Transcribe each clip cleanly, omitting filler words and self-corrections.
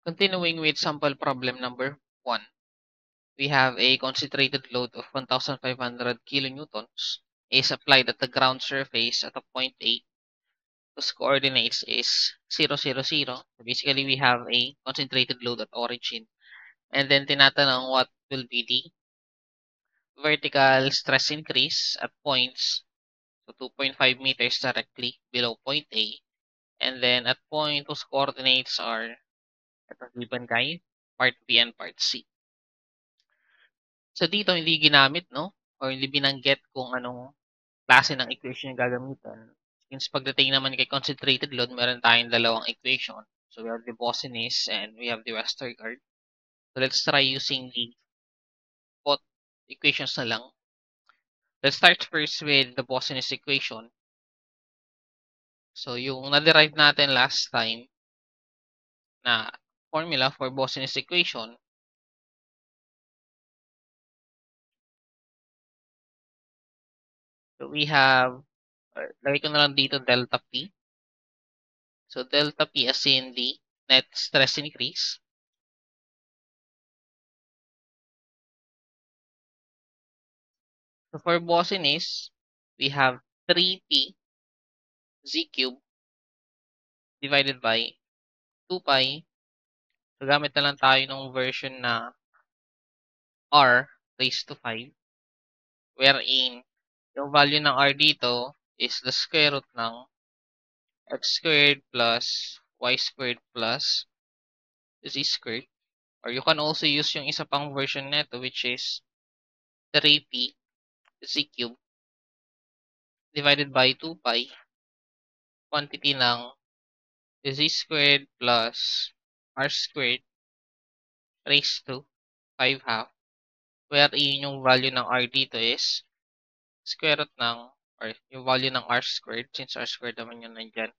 Continuing with sample problem number 1, we have a concentrated load of 1,500 kilonewtons is applied at the ground surface at a point A whose coordinates is 0, 0, 0. Basically, we have a concentrated load at origin. And then tinatanong what will be the vertical stress increase at points, so 2.5 meters directly below point A. And then at point whose coordinates are ito given kay part B and part C. So dito hindi ginamit, no? Or hindi binanggit kung anong klase ng equation yung gagamitan. Since pagdating naman kay concentrated load, meron tayong dalawang equation. So we have the Bossinus and we have the Westergaard. So let's try using the both equations na lang. Let's start first with the Bossinus equation. So yung na-derive natin last time na formula for Bossinus equation, so we have, lagay ko na lang dito delta P. So delta P as in the net stress increase. So for Bossinus, we have 3P z cube divided by 2 pi. So gamit na lang tayo ng version na r raised to 5, wherein yung value ng r dito is the square root ng x squared plus y squared plus z squared. Or you can also use yung isa pang version nito, which is 3p z cube divided by 2 pi quantity ng z squared plus r squared raised to 5 half, wherein yung value ng r dito is square root ng, or yung value ng r squared, since r squared naman yun nandyan,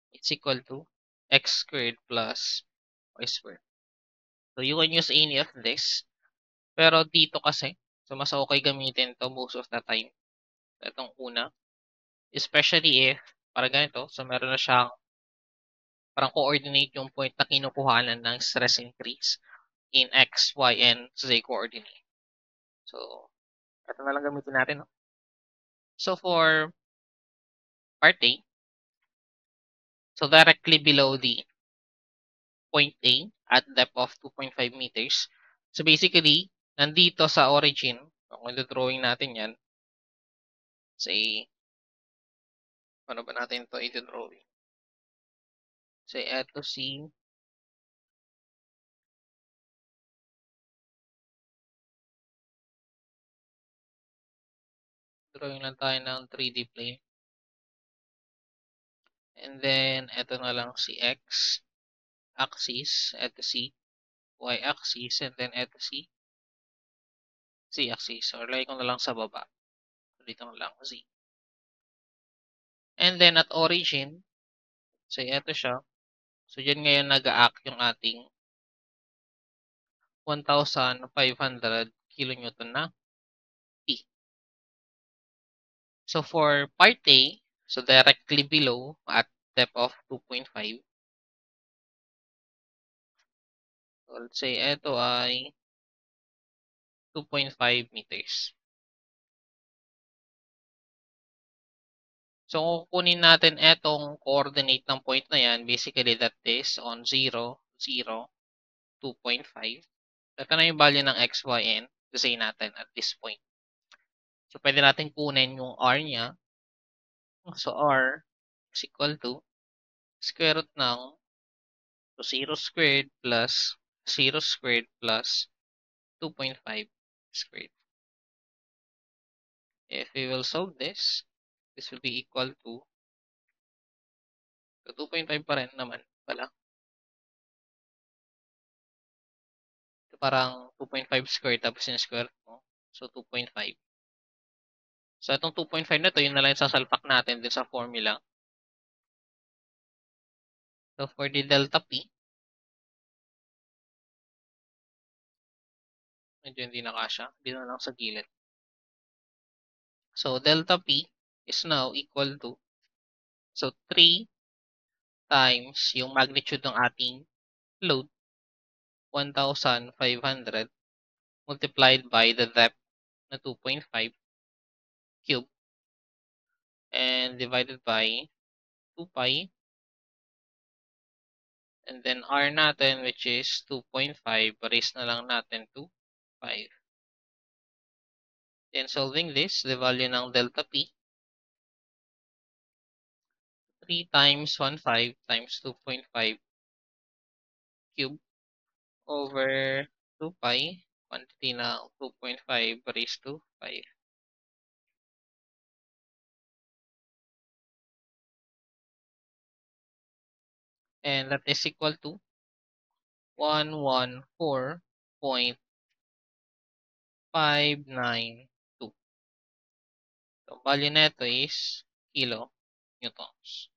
it's equal to x squared plus y squared. So you can use any of this, pero dito kasi, so mas okay gamitin to most of the time. Itong una, especially if, para ganito, so meron na siyang parang coordinate yung point na kinukuhanan ng stress increase in x, y, and z coordinate. So, ito na lang gamitin natin. No? So, for part A, so directly below the point A at depth of 2.5 meters. So, basically, nandito sa origin, kung drawing natin yan, say, paano ba natin ito i-drawing? Say, eto si drawing lang tayo ng 3D plane. And then, eto na lang si X axis, eto si Y axis, and then eto si Z axis. Or lagay ko na lang sa baba. Dito na lang Z. And then, at origin, say, eto siya. So, dyan ngayon nag-a-act yung ating 1,500 kilonewton na P. So, for part A, so directly below at depth of 2.5, so let's say ito ay 2.5 meters. So, kukunin natin etong coordinate ng point na yan. Basically, that is on 0, 0, 2.5. Ito na yung value ng x, y, and say natin at this point. So, pwede natin kunin yung r niya. So, r is equal to square root ng 0 squared plus 0 squared plus 2.5 squared. If we will solve this will be equal to 2.5 pa rin naman pala. So, parang 2.5 squared tapos yung square mo. So, 2.5. So, itong 2.5 na to, yun na lang yung sasalpak natin din sa formula. So, for the delta P, medyo hindi nakasya. Dito na lang sa gilid. So, delta P is now equal to, so 3 times yung magnitude ng ating load 1,500 multiplied by the depth na 2.5 cube and divided by 2 pi and then R natin which is 2.5 raise na lang natin to 5. Then solving this, the value ng delta P 3 times 1.5 times 2.5 cube over 2 pi quantity na 2.5 raised to 5. And that is equal to 114.592. So, value neto is kilo newtons.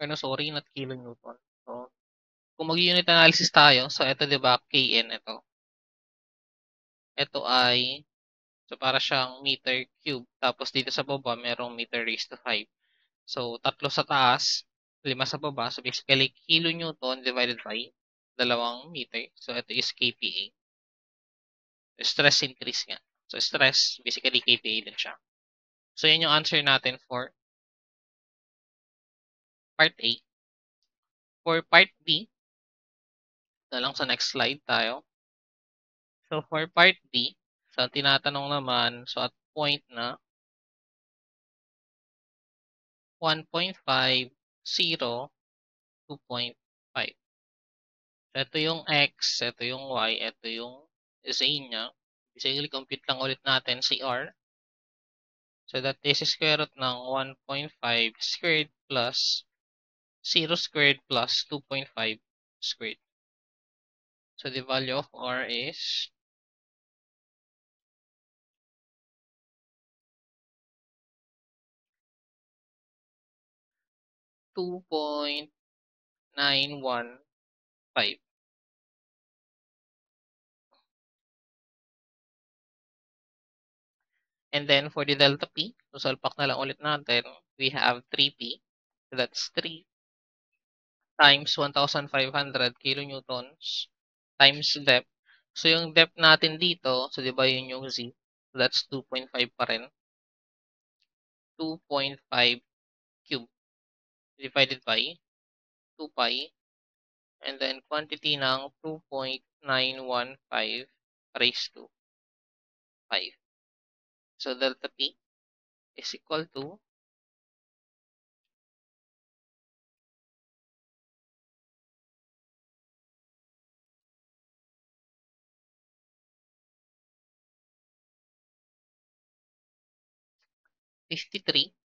Ano, sorry, not kilo newton. So, kung mag-unit analysis tayo, so ito 'di ba, kn ito. Ito ay so para siyang meter cube tapos dito sa baba merong meter raised to 5. So, 3 sa taas, 5 sa baba. So, basically, kilonewton divided by 2 meter. So, ito is kPa. Stress increase nga. So, stress, basically, kPa din siya. So, yan yung answer natin for part A. For part B, na lang sa next slide tayo. So, for part B, sa tinatanong naman, so at point na 1.5, 0, 2.5. So, ito yung X, ito yung Y, ito yung Z niya. Basically, compute lang ulit natin si R. So, that is square root ng 1.5 squared plus 0 squared plus 2.5 squared. So, the value of R is 2.915. And then, for the delta P, so salpak na lang ulit natin, we have 3P. So, that's 3 times 1,500 kilonewtons times depth. So, yung depth natin dito, so, di ba yun yung Z? So, that's 2.5 pa rin. 2.5 cube divided by 2 pi and then quantity ng 2.915 raised to 5. So, delta P is equal to 53.169.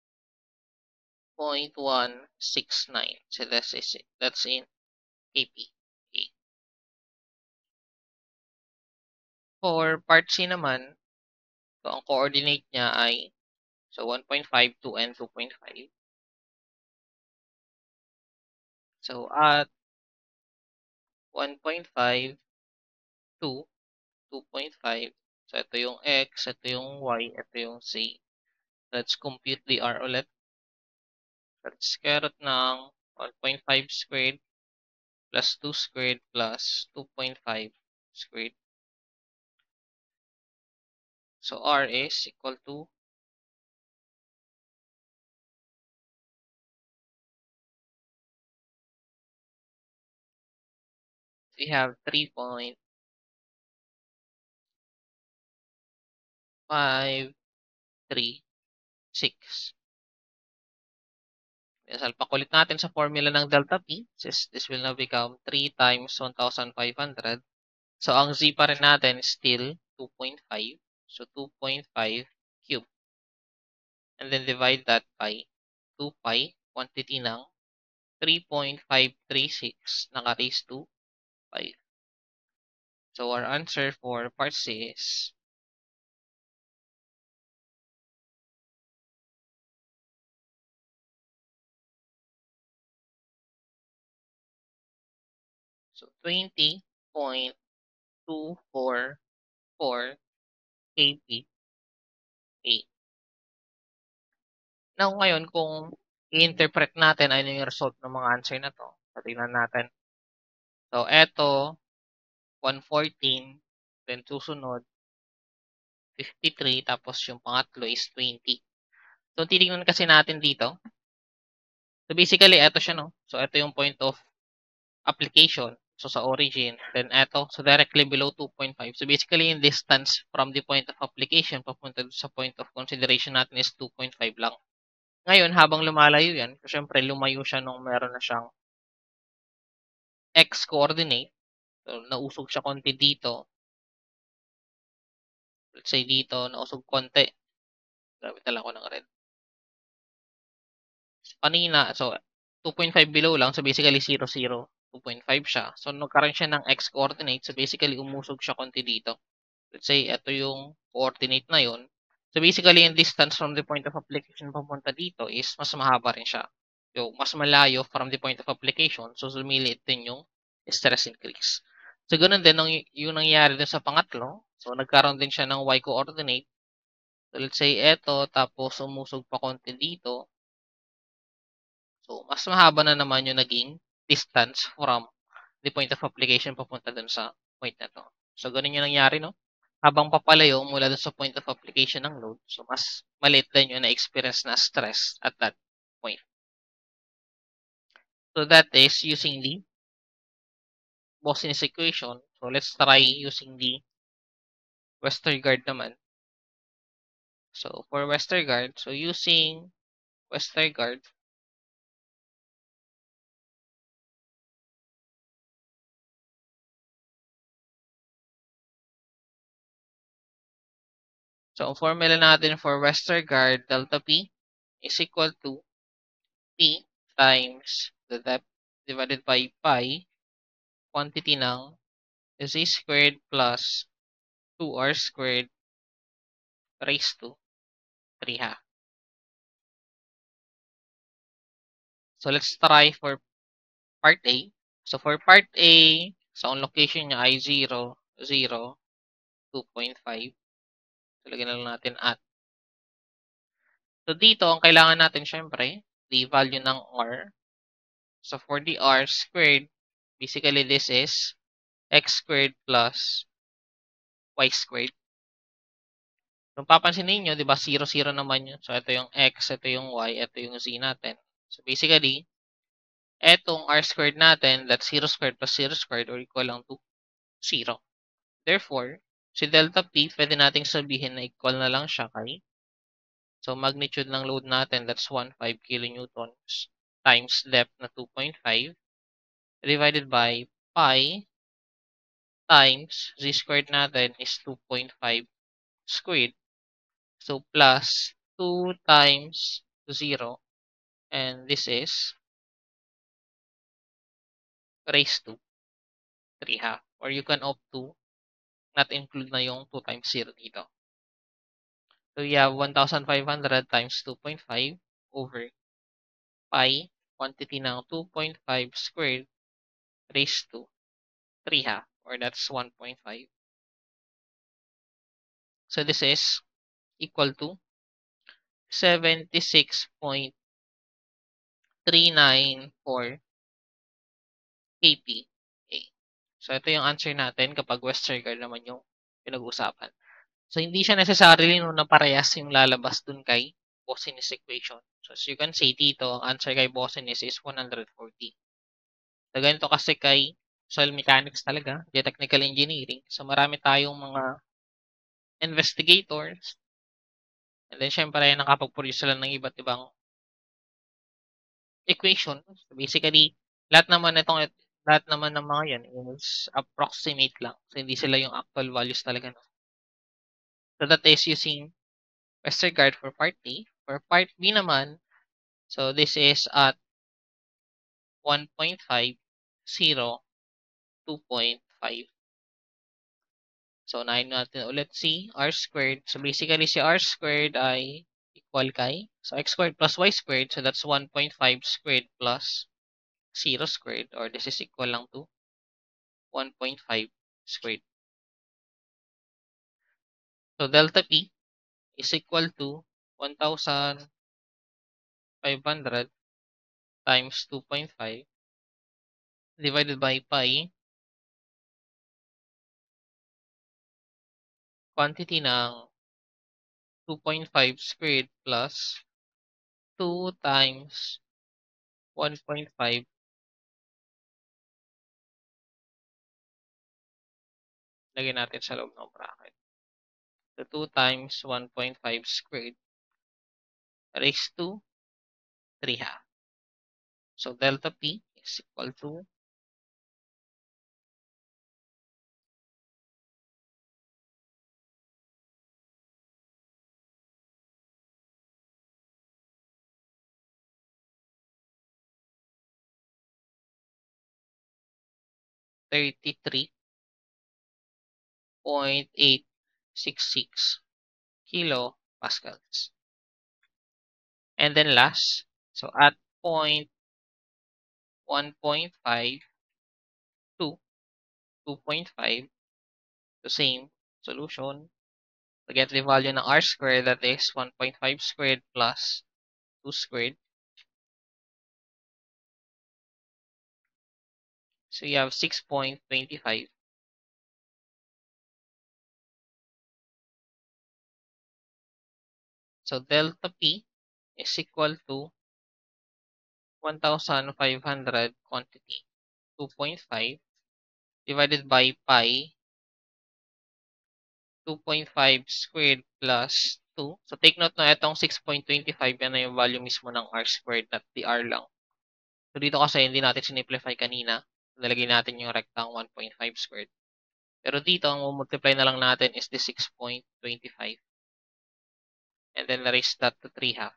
So, that's in kPa. For part C naman, so ang coordinate niya ay so 1.5, 2, and 2.5. So, at 1.5, 2, 2.5. So, ito yung X, ito yung Y, ito yung Z. Let's compute the R ulit. Let's square root ng 1.5 squared plus 2 squared plus 2.5 squared. So, R is equal to 3.536. Salpak ulit natin sa formula ng delta P. This will now become 3 times 1,500. So, ang Z pa rin natin is still 2.5. So, 2.5 cube. And then divide that by 2 pi, quantity ng 3.536 naka-raise to 5. So, our answer for part C is so 20.244 kPa. Now, ngayon, kung i-interpret natin ano yung result ng mga answer na 'to. So, tingnan natin. So, eto 114, then susunod 53, tapos yung pangatlo is 20. So, titingnan kasi natin dito. So, basically eto siya 'no. So, eto yung point of application. So, sa origin. Then eto, so directly below 2.5. So, basically yung distance from the point of application papunta sa point of consideration natin is 2.5 lang. Ngayon, habang lumalayo yan, so syempre lumayo siya nung meron na siyang x coordinate. So, nausog siya konti dito. Let's say dito, nausog konti. Grabe tala ko ng red. So, kanina, so 2.5 below lang. So, basically 0, 0. 2.5 siya. So, nagkaroon siya ng x coordinate. So, basically umusog siya konti dito. Let's say, ito yung coordinate na yun. So, basically, yung distance from the point of application papunta dito is mas mahaba rin siya. So, mas malayo from the point of application. So, lumiliit din yung stress increase. So, ganun din yung nangyari din sa pangatlo. So, nagkaroon din siya ng y coordinate. So, let's say, eto, tapos umusog pa konti dito. So, mas mahaba na naman yung naging distance from the point of application papunta dun sa point na to. So, ganun yung nangyari, no? Habang papalayo mula dun sa point of application ng load, so mas maliit din yung na-experience na stress at that point. So, that is using the Boston's equation. So, let's try using the Westergaard naman. So, for Westergaard, so using Westergaard, so ang formula natin for Westergaard delta P is equal to P times the depth divided by pi quantity ng z squared plus 2r squared raised to 3 half. So, let's try for part A. So, for part A, so ang location niya ay 0, 0, 2.5. So, lagyan na lang natin at. So, dito, ang kailangan natin syempre, the value ng r. So, for the r squared, basically this is x squared plus y squared. Kung papansin ninyo, di ba, 0, 0 naman yun. So, ito yung x, ito yung y, ito yung z natin. So, basically, etong r squared natin, that's 0 squared plus 0 squared or equal lang to 0. Therefore, si delta P, pwede nating sabihin na equal na lang siya kay, so magnitude ng load natin, that's 1.5 kilonewtons times depth na 2.5 divided by pi times z squared natin is 2.5 squared. So, plus 2 times 0, and this is raised to 3 half. Or you can opt to not include na yung 2 times 0 dito. So, you have 1,500 times 2.5 over pi quantity ng 2.5 squared raised to 3 half, or that's 1.5. So, this is equal to 76.394 kPa. So, ito yung answer natin kapag Westergaard naman yung pinag-uusapan. So, hindi siya necessarily no, na parehas yung lalabas dun kay Bossin's equation. So, as you can see dito, ang answer kay Bossin's is 140. So, ganito kasi kay soil mechanics talaga, geotechnical engineering. So, marami tayong mga investigators. And then, syempre, nakapag-produce sila ng iba't ibang equation. So, basically, lahat naman ng mga yan is approximate lang. So, hindi sila yung actual values talaga. No? So, that is using Westergaard for part A. For part B naman, so this is at 1.5, 0, 2.5. So, unahin natin ulit si r squared. So, basically, si r squared ay equal kay, so x squared plus y squared. So, that's 1.5 squared plus 0 squared, or this is equal lang to 1.5 squared. So, delta P is equal to 1,500 500 times 2.5 divided by pi, quantity ng 2.5 squared plus 2 times 1.5 lagyan natin sa loob ng bracket. So 2 times 1.5 squared raised to 3 half. So delta P is equal to 33.866 kilopascals. And then last, so at point 1.5 to 2.5, the same solution. To get the value ng r squared, that is 1.5 squared plus 2 squared. So you have 6.25. So delta P is equal to 1,500 quantity, 2.5 divided by pi, 2.5 squared plus 2. So take note na itong 6.25 yan na yung value mismo ng r squared, not the r lang. So dito kasi hindi natin sinimplify kanina. Nalagay natin yung rectang 1.5 squared. Pero dito, ang multiply na lang natin is the 6.25. And then raise that to 3 half.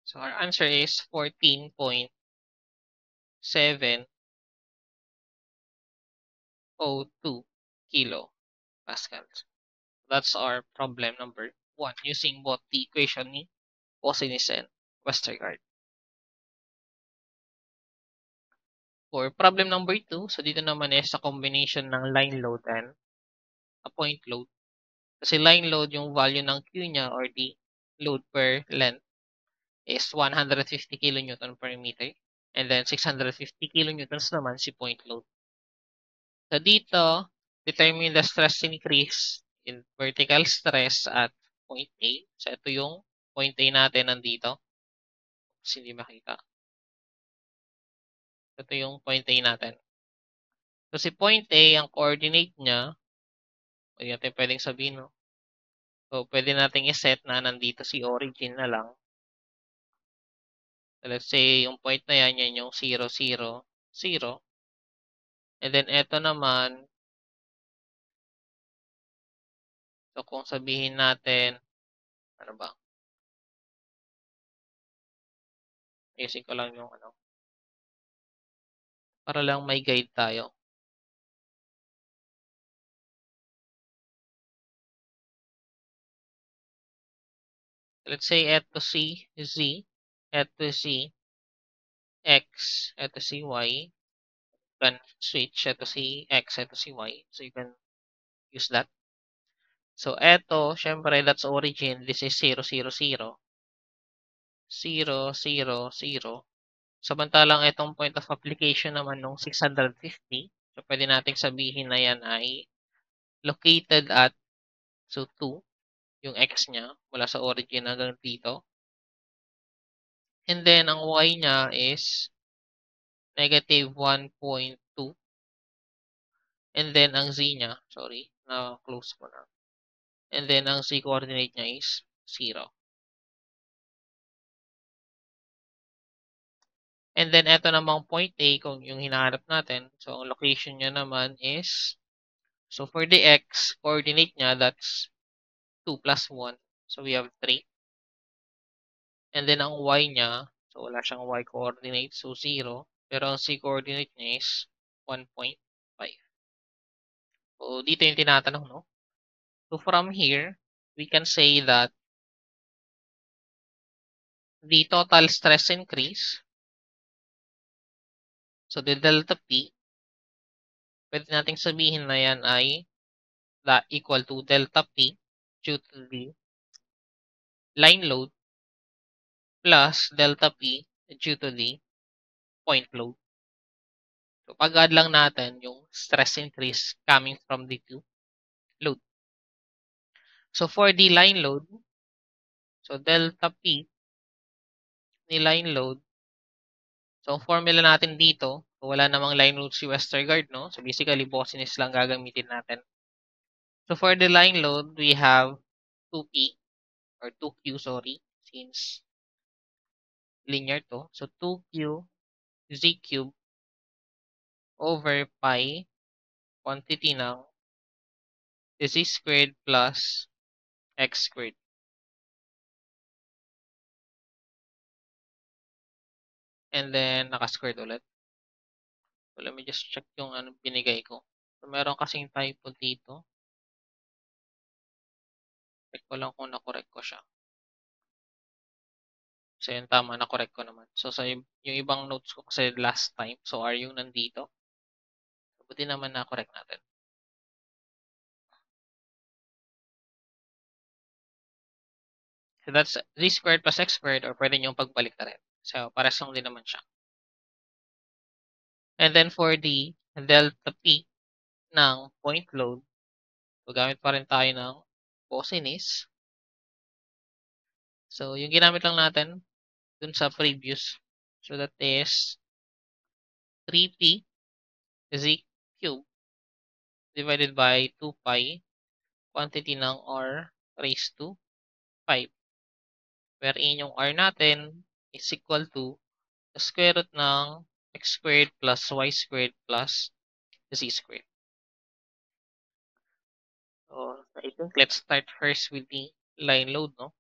So our answer is 14.702 kilo pascals. That's our problem number 1 using both the equation ni Cosinus and Westergaard. For problem number 2, so dito naman is sa combination ng line load and a point load. Kasi line load, yung value ng Q niya or the load per length is 150 kilonewton per meter. And then 650 kilonewtons naman si point load. So dito, determine the stress increase in vertical stress at point A. So ito yung point A natin nandito. Kasi hindi makita. Ito yung point A natin. So si point A, ang coordinate niya, hindi natin pwedeng sabihin, no? So pwede nating iset na nandito si origin na lang. So let's say, yung point na yan, yan yung 0, 0, 0. And then ito naman, so kung sabihin natin, ano ba? Ayusin ko lang yung ano. Para lang may guide tayo. Let's say, eto si Z, eto si X, eto si Y. You can switch, eto si X, eto si Y. So you can use that. So eto, syempre, that's origin. This is 0, 0, 0. 0, 0, 0. Samantalang itong point of application naman nung 650, so pwede nating sabihin na yan ay located at, so 2, yung x niya, mula sa origin hanggang dito. And then, ang y niya is negative 1.2. And then, ang z niya, sorry, na-close ko na. And then, ang z coordinate niya is 0. And then, ito namang point A, kung yung hinahanap natin. So, ang location niya naman is, so for the x coordinate niya, that's 2 plus 1. So, we have 3. And then, ang y niya, so wala siyang y coordinate, so 0. Pero ang z coordinate niya is 1.5. So, dito yung tinatanong, no? So, from here, we can say that the total stress increase, so the delta P, pwede nating sabihin na yan ay equal to delta P due to the line load plus delta P due to the point load. So, pag-add lang natin yung stress increase coming from the two load. So, for the line load, so delta P ni line load, so ang formula natin dito, so wala namang line load si Westergaard, no? So, basically, Bossiness lang gagamitin natin. So, for the line load, we have 2P, or 2Q, sorry, since linear to. So, 2Q Z cube over pi quantity ng Z squared plus X squared. And then, naka-squared ulit. So, let me just check yung ano binigay ko. So, meron kasing typo dito. Check ko lang kung na-correct ko siya. So, yun, tama. Na-correct ko naman. So, yung ibang notes ko kasi last time. So, are yung nandito. So, buti naman na-correct natin. So, that's Z squared plus X squared or pwede nyo pagbalik na rin. So, pares lang din naman siya. And then, for the delta P ng point load, so, gamit pa rin tayo ng cosinus. So, yung ginamit lang natin dun sa previous. So, that is 3P Z cube divided by 2 pi quantity ng R raised to 5. Wherein yung R natin is equal to the square root ng x squared plus y squared plus z squared. So, I think let's start first with the line load, no?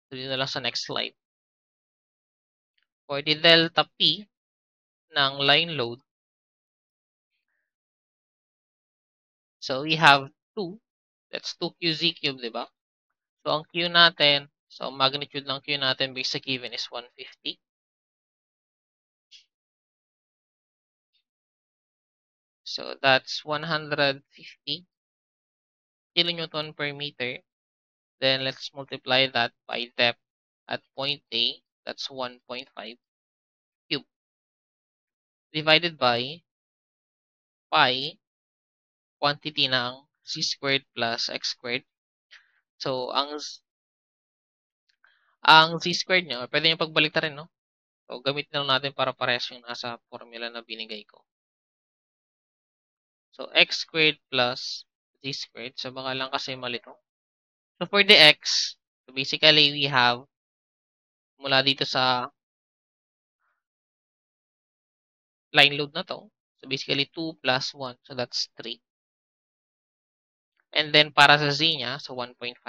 So, dito na lang sa next slide. For the delta P ng line load, so we have 2. That's 2qz cubed, di ba? So, ang q natin, so magnitude ng q natin based sa given is 150. So, that's 150 kilonewton per meter. Then, let's multiply that by depth at point A. That's 1.5 cube. Divided by pi quantity ng z squared plus x squared. So, ang z squared nyo, pwede nyo pagbalik rin, no? So, gamitin lang natin para parehas yung nasa formula na binigay ko. So, x squared plus z squared. So, baka lang kasi malito. So, for the x, so basically, we have mula dito sa line load na to. So, basically, 2 plus 1. So, that's 3. And then, para sa z niya, so 1.5.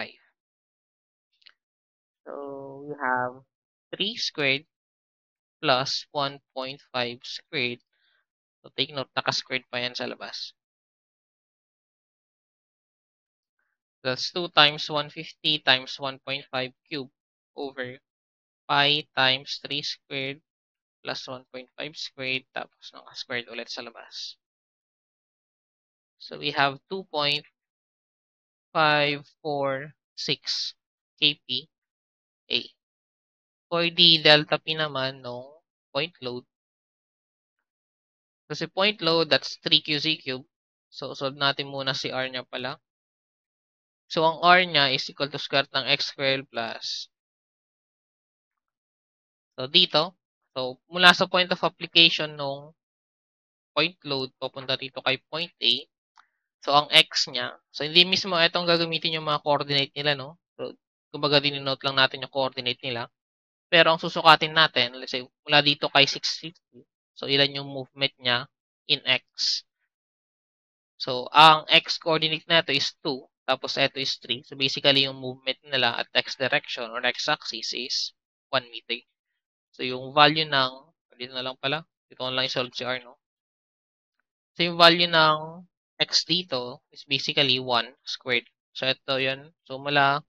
So, we have 3 squared plus 1.5 squared. So, take note, naka-squared pa yan sa labas. That's 2 times 150 times 1.5 cube over pi times 3 squared plus 1.5 squared tapos naka-squared ulit sa labas. So, we have 2.546 kPa. For the delta P naman nung point load, kasi point load, that's 3qz cube. So, solve natin muna si R niya pala. So, ang R niya is equal to square root ng x squared plus. So, dito. So, mula sa point of application nung point load, papunta dito kay point A. So, ang x niya. So, hindi mismo itong gagamitin yung mga coordinate nila, no? So, kumbaga din-note lang natin yung coordinate nila. Pero ang susukatin natin, let's say, mula dito kay 650. So, ilan yung movement niya in x. So, ang x-coordinate na ito is 2, tapos ito is 3. So, basically, yung movement nila at x direction or x-axis is 1 meter. So, yung value ng, dito na lang pala, dito na lang i-solve si R, no? So, yung value ng x dito is basically 1 squared. So, ito yun. So, mula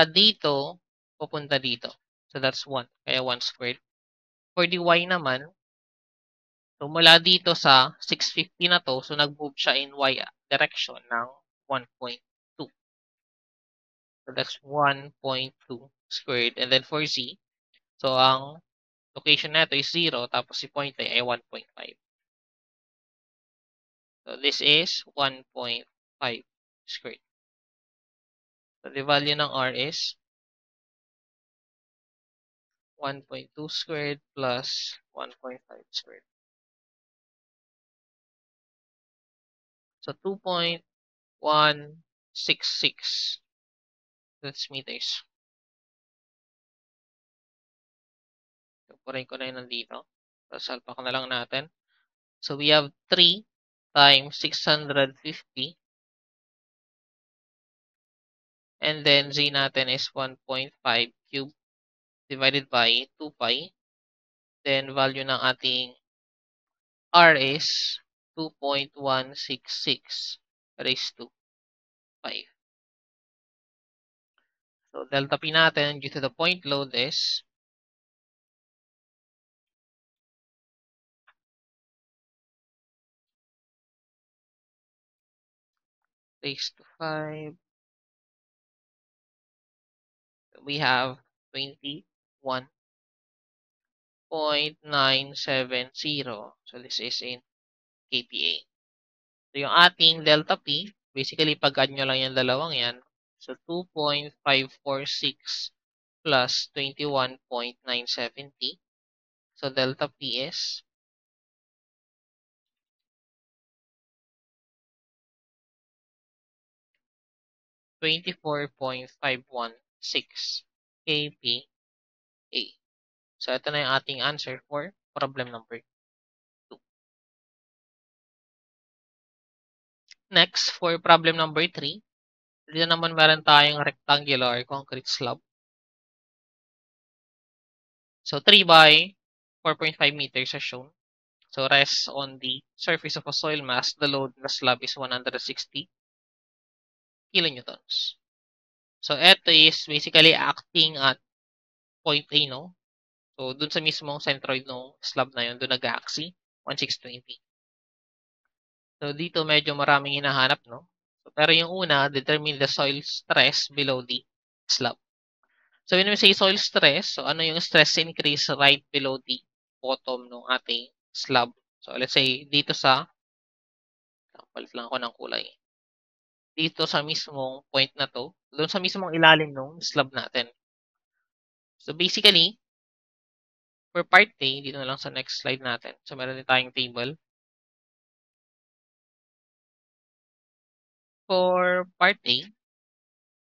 dito, papunta dito. So, that's 1. Kaya 1 squared. For the y naman, so mula dito sa 650 na to, so nag-move siya in y direction ng 1.2. So, that's 1.2 squared. And then for z, so ang location na ito is 0, tapos si point ay 1.5. So, this is 1.5 squared. So, the value ng r is 1.2 squared plus 1.5 squared. So, 2.166. That's meters. So, purin ko na yun nandito. So, salpa ko na lang natin. So, we have 3 times 650. And then, z natin is 1.5 cube divided by 2 pi. Then, value ng ating r is 2.166 raised to 5. So, delta P natin due to the point load is raised to 5. We have 21.970. So, this is in kPa. So, yung ating delta P, basically, pag-add nyo lang yung dalawang yan. So, 2.546 plus 21.970. So, delta P is 24.516 kPa. So, ito na yung ating answer for problem number 2. Next, for problem number 3, dito naman meron tayong rectangular concrete slab. So, 3 by 4.5 meters as shown. So, rests on the surface of a soil mass. The load in the slab is 160 kilonewtons. So, ito is basically acting at point A, no? So, dun sa mismong centroid ng slab na yun, dun nag-axis, 1620. So, dito medyo maraming hinahanap, no? So, pero yung una, determine the soil stress below the slab. So, when we say soil stress, so ano yung stress increase right below the bottom ng ating slab. So, let's say, dito sa, palit lang ako ng kulay. Dito sa mismong point na to, doon sa mismong ilalim ng slab natin. So, basically, for part A, dito na lang sa next slide natin. So, meron din tayong table. For part A,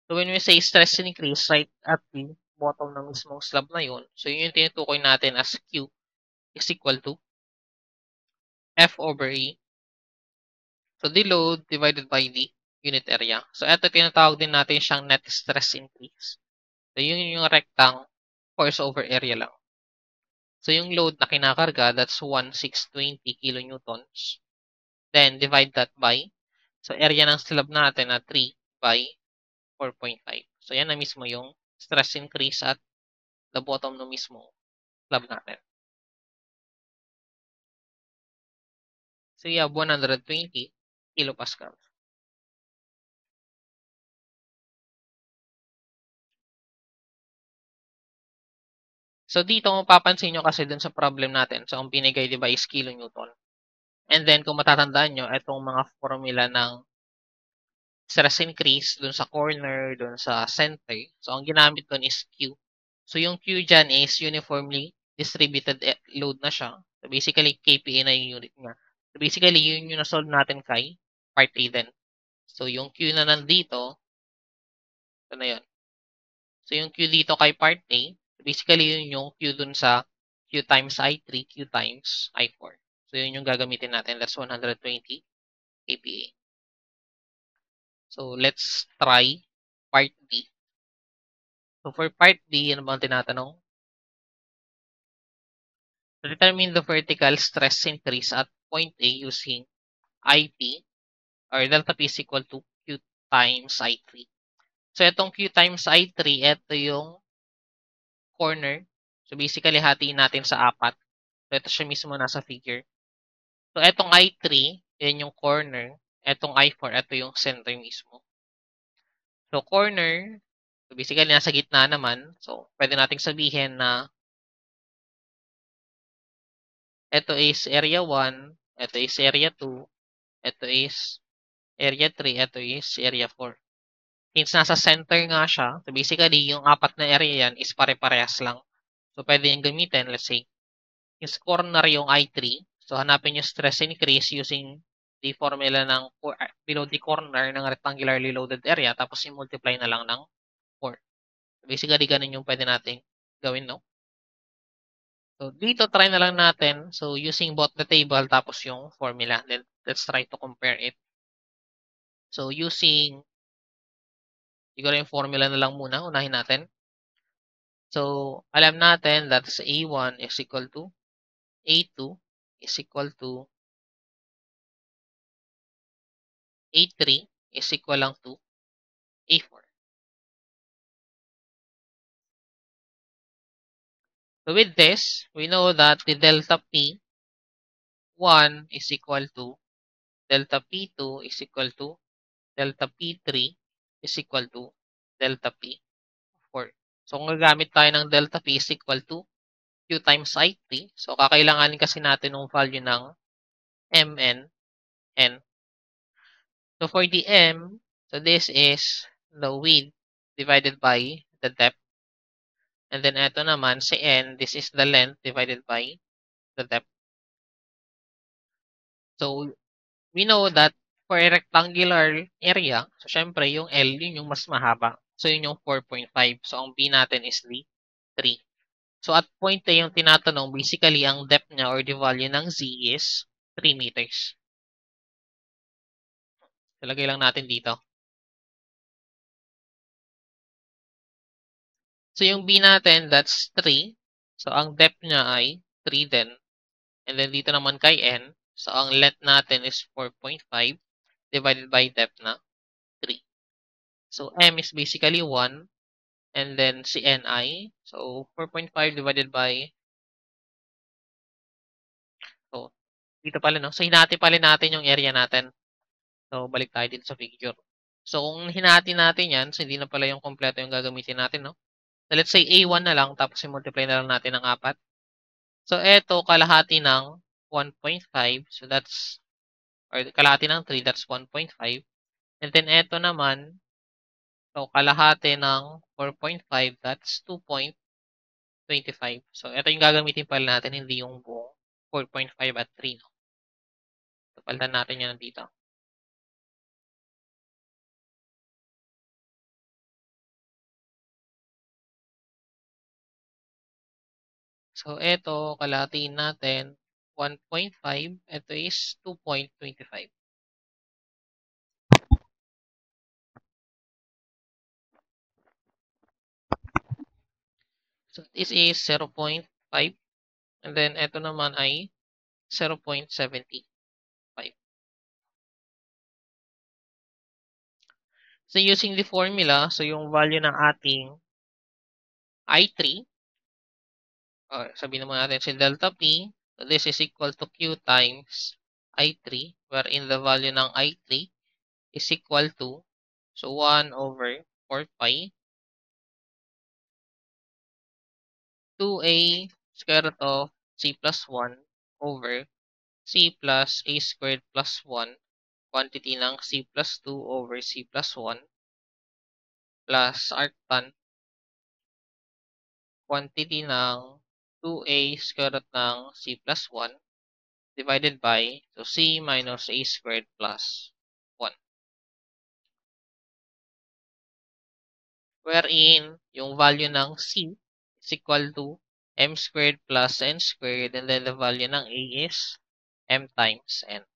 so when we say stress increase right at the bottom ng mismong slab na yun, so yun yung tinutukoy natin as Q is equal to F over E. So, the load divided by the unit area. So, ito tinatawag din natin siyang net stress increase. So, yun yung rectang force over area lang. So, yung load na kinakarga, that's 1,620 kilonewtons. Then, divide that by, so area ng slab natin na 3 by 4.5. So, yan na mismo yung stress increase at the bottom no mismo slab natin. So, you have 120 kilopascals. So, dito mapapansin nyo kasi dun sa problem natin. So, ang binigay, di ba, is kilonewton. And then, kung matatandaan nyo, itong mga formula ng stress increase dun sa corner, dun sa center. So, ang ginamit dun is Q. So, yung Q dyan is uniformly distributed load na siya. So, basically, KPA na yung unit niya. So, basically, yun yung na-solve natin kay part A din. So, yung Q na nandito, ito na yun. So, yung Q dito kay part A, basically, yun yung Q dun sa Q times I3, Q times I4. So, yun yung gagamitin natin. That's 120 kPa. So, let's try part B. So, for part B, ano bang tinatanong? Determine the vertical stress increase at point A using IP or delta P is equal to Q times I3. So, itong Q times I3, ito yung corner. So, basically, hatiin natin sa 4. So, ito siya mismo nasa figure. So, etong I3, yan yung corner. Etong I4, ito yung center mismo. So, corner, so basically, nasa gitna naman. So, pwede nating sabihin na ito is area 1, ito is area 2, ito is area 3, ito is area 4. Since nasa center nga siya, so basically, yung 4 na area yan is pare-parehas lang. So, pwede yung gamitin, let's say, is corner yung I3. So, hanapin yung stress increase using the formula ng below the corner ng rectangularly loaded area, tapos i-multiply na lang ng 4. So, basically, ganun yung pwede natin gawin, no? So, dito, try na lang natin. So, using both the table, tapos yung formula. Then, let's try to compare it. So, using, siguro yung formula na lang muna, unahin natin. So, alam natin that A1 is equal to A2 is equal to A3 is equal lang to A4. So, with this, we know that the delta P1 is equal to delta P2 is equal to delta P3 is equal to delta P4. So, kung gagamit tayo ng delta P is equal to Q times I3, so kakailanganin kasi natin ng value ng Mn, N. So, for the M, so this is the width divided by the depth. And then, ito naman, si N, this is the length divided by the depth. So, we know that for a rectangular area, so syempre, yung L, yun yung mas mahaba. So, yun yung 4.5. So, ang B natin is the 3. So, at point A yung tinatanong, basically, ang depth niya or the value ng Z is 3 meters. Ilagay lang natin dito. So, yung B natin, that's 3. So, ang depth niya ay 3 din. And then, dito naman kay N, so, ang length natin is 4.5 divided by depth na 3. So, M is basically 1. And then, si Ni, so, 4.5 divided by, so, dito pala, no? So, hinati pala natin yung area natin. So, balik tayo dito sa figure. So, kung hinati natin yan, so, hindi na pala yung kompleto yung gagamitin natin, no? So, let's say A1 na lang, tapos i-multiply na lang natin ng 4. So, eto, kalahati ng 1.5. So, that's, or kalahati ng 3, that's 1.5. And then, eto naman, so, kalahati ng 4.5, that's 2.25. So, eto yung gagamitin pala natin, hindi yung buong 4.5 at 3, no? So, palitan natin yan dito. So, eto, kalahatiin natin, 1.5. Ito is 2.25. So, this is 0.5. And then, ito naman ay 0.75. So, using the formula, so yung value ng ating I3, or sabihin naman natin si delta P, so this is equal to Q times I3, wherein the value ng I3 is equal to, so 1 over 4 pi, 2a square root of c plus 1 over c plus a squared plus 1, quantity ng c plus 2 over c plus 1, plus arctan, quantity ng 2a square root ng c plus 1, divided by, so c minus a squared plus 1. Wherein, yung value ng c is equal to m squared plus n squared, and then the value ng a is m times n.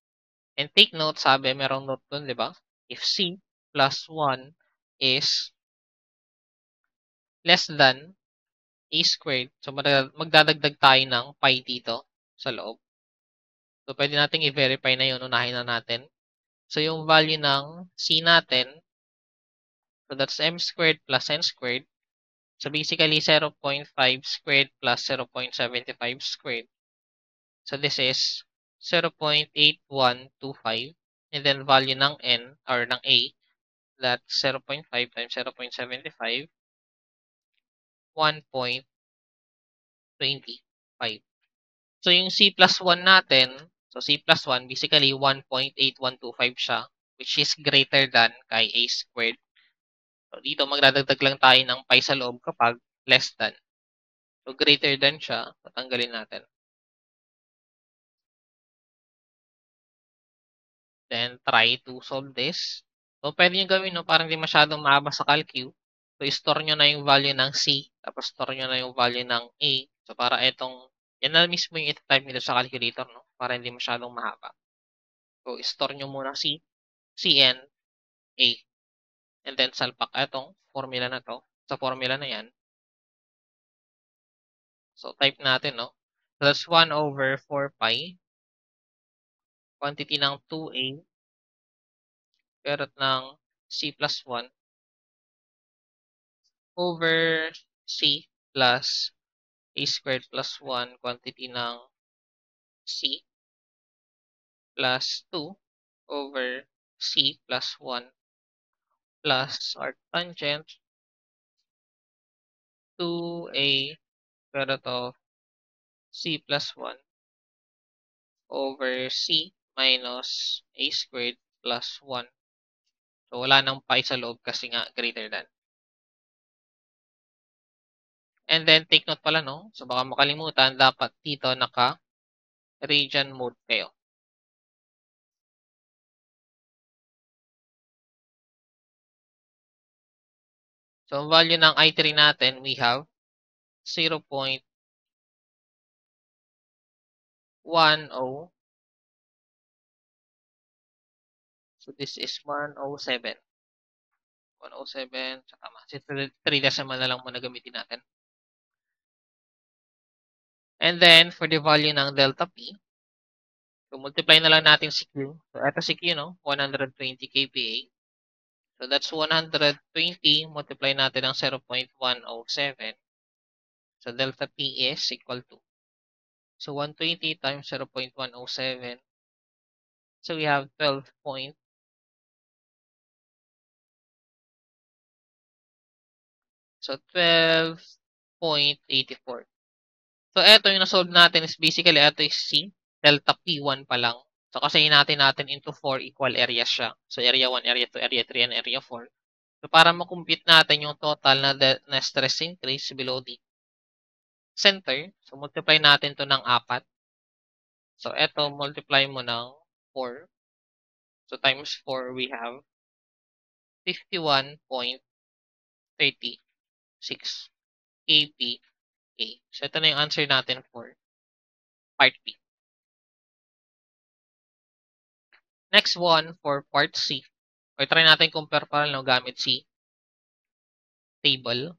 And take note, sabi, merong note dun, di ba? If c plus 1 is less than a squared, so magdadagdag tayo ng pi dito sa loob. So, pwede nating i-verify na yun. Unahin na natin. So, yung value ng c natin, so that's m squared plus n squared. So basically 0.5 squared plus 0.75 squared. So this is 0.8125 and then value ng n or ng a, that's 0.5 times 0.75, 1.25. So yung C plus 1 natin, so C plus 1 basically 1.8125 siya, which is greater than kay a squared. So dito magdadagdag lang tayo ng pi sa loob kapag less than. So greater than siya, tatanggalin natin. Then try to solve this. So pwede nyo gawin, no, parang hindi masyadong mahaba sa calcu. So store nyo na yung value ng C, tapos store nyo na yung value ng A. So para itong, yan na mismo yung ito-type nito sa calculator, no, para hindi masyadong mahaba. So store nyo muna C, Cn, A. And then salpak itong formula na to. Sa formula na yan. So type natin, no. So that's 1 over 4 pi. Quantity ng 2A. Perot ng C plus 1 over C plus A squared plus 1 quantity ng C plus 2 over C plus 1 plus arctangent 2A square root of C plus 1 over C minus A squared plus 1. So, wala nang pi sa loob kasi nga greater than. And then, take note pala, no? So, baka makalimutan, dapat dito naka-radian mode kayo. So, ang value ng I3 natin, we have 0.10. So, this is 107. 107. So, tama. Si 3 decimal na lang muna gamitin natin. And then, for the value ng delta P, so, multiply na lang natin si Q. So, ito si Q, no? 120 kPa. So, that's 120. Multiply natin ng 0.107. So, delta P is equal to. So, 120 times 0.107. So, we have 12 point. So, 12.84. So, ito yung na-solve natin is basically, ito is C. Delta P1 pa lang. So, kasi natin into 4 equal areas siya. So, area 1, area 2, area 3, and area 4. So, para makompute natin yung total na stress increase below the center, so, multiply natin to ng 4. So, ito, multiply mo ng 4. So, times 4, we have 51.36 kPa. So, ito na yung answer natin for part B. Next one, for part C. O, try natin compare pa lang gamit si table.